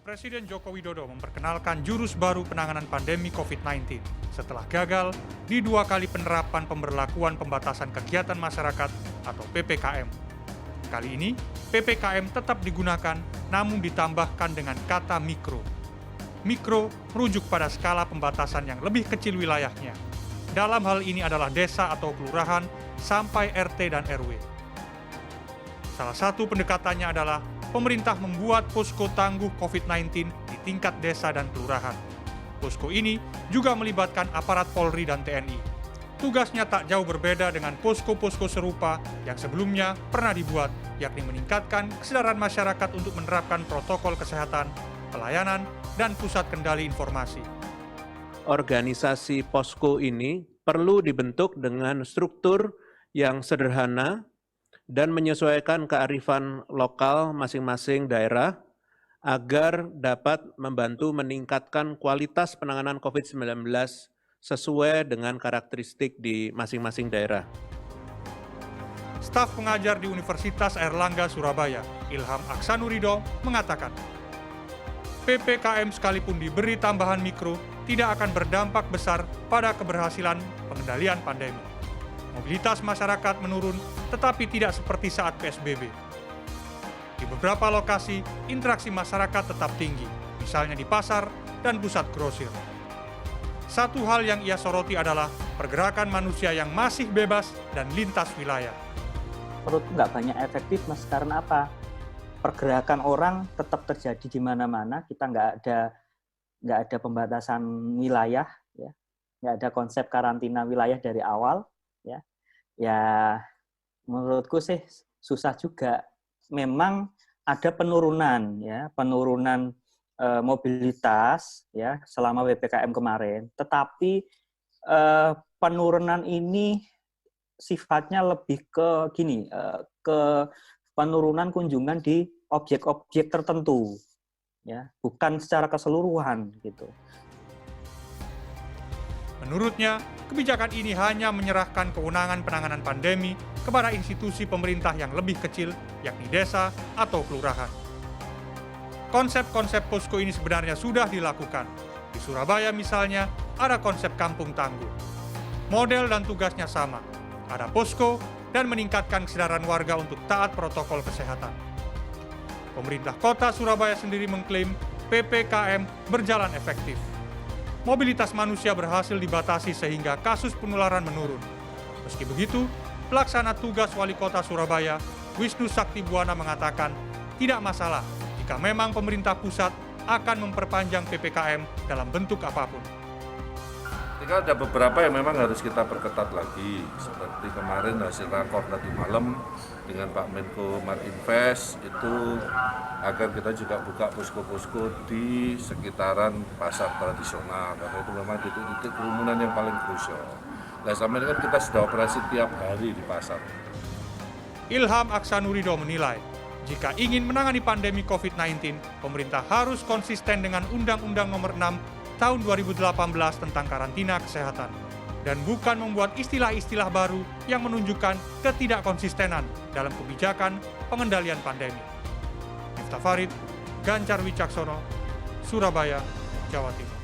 Presiden Joko Widodo memperkenalkan jurus baru penanganan pandemi COVID-19 setelah gagal di 2 kali penerapan pemberlakuan pembatasan kegiatan masyarakat atau PPKM. Kali ini, PPKM tetap digunakan namun ditambahkan dengan kata mikro. Mikro merujuk pada skala pembatasan yang lebih kecil wilayahnya. Dalam hal ini adalah desa atau kelurahan sampai RT dan RW. Salah satu pendekatannya adalah pemerintah membuat posko tangguh COVID-19 di tingkat desa dan kelurahan. Posko ini juga melibatkan aparat Polri dan TNI. Tugasnya tak jauh berbeda dengan posko-posko serupa yang sebelumnya pernah dibuat, yakni meningkatkan kesadaran masyarakat untuk menerapkan protokol kesehatan, pelayanan, dan pusat kendali informasi. Organisasi posko ini perlu dibentuk dengan struktur yang sederhana dan menyesuaikan kearifan lokal masing-masing daerah agar dapat membantu meningkatkan kualitas penanganan COVID-19 sesuai dengan karakteristik di masing-masing daerah. Staf pengajar di Universitas Airlangga Surabaya, Ilham Aksanurido, mengatakan, PPKM sekalipun diberi tambahan mikro tidak akan berdampak besar pada keberhasilan pengendalian pandemi. Mobilitas masyarakat menurun, tetapi tidak seperti saat PSBB. Di beberapa lokasi, interaksi masyarakat tetap tinggi, misalnya di pasar dan pusat grosir. Satu hal yang ia soroti adalah pergerakan manusia yang masih bebas dan lintas wilayah. Menurutku nggak banyak efektif, Mas, karena apa? Pergerakan orang tetap terjadi di mana-mana, kita nggak ada pembatasan wilayah, ya, nggak ada konsep karantina wilayah dari awal. Ya menurutku sih susah juga. Memang ada penurunan mobilitas ya selama PPKM kemarin. Tetapi penurunan ini sifatnya lebih ke penurunan kunjungan di objek-objek tertentu, ya, bukan secara keseluruhan gitu. Menurutnya, kebijakan ini hanya menyerahkan kewenangan penanganan pandemi kepada institusi pemerintah yang lebih kecil, yakni desa atau kelurahan. Konsep-konsep posko ini sebenarnya sudah dilakukan. Di Surabaya misalnya, ada konsep kampung tangguh. Model dan tugasnya sama. Ada posko dan meningkatkan kesadaran warga untuk taat protokol kesehatan. Pemerintah Kota Surabaya sendiri mengklaim PPKM berjalan efektif. Mobilitas manusia berhasil dibatasi sehingga kasus penularan menurun. Meski begitu, pelaksana tugas Wali Kota Surabaya, Wisnu Saktibuwana mengatakan tidak masalah jika memang pemerintah pusat akan memperpanjang PPKM dalam bentuk apapun. Ketika ada beberapa yang memang harus kita perketat lagi, seperti kemarin hasil rakor tadi malam dengan Pak Menko Marinvest itu agar kita juga buka posko-posko di sekitaran pasar tradisional, karena itu memang titik-titik kerumunan yang paling krusial. Nah, selama ini kan kita sudah operasi tiap hari di pasar. Ilham Aksanurido menilai, jika ingin menangani pandemi COVID-19, pemerintah harus konsisten dengan Undang-Undang Nomor 6 Tahun 2018 tentang karantina kesehatan, dan bukan membuat istilah-istilah baru yang menunjukkan ketidakkonsistenan dalam kebijakan pengendalian pandemi. Miftah Farid, Gancar Wicaksono, Surabaya, Jawa Timur.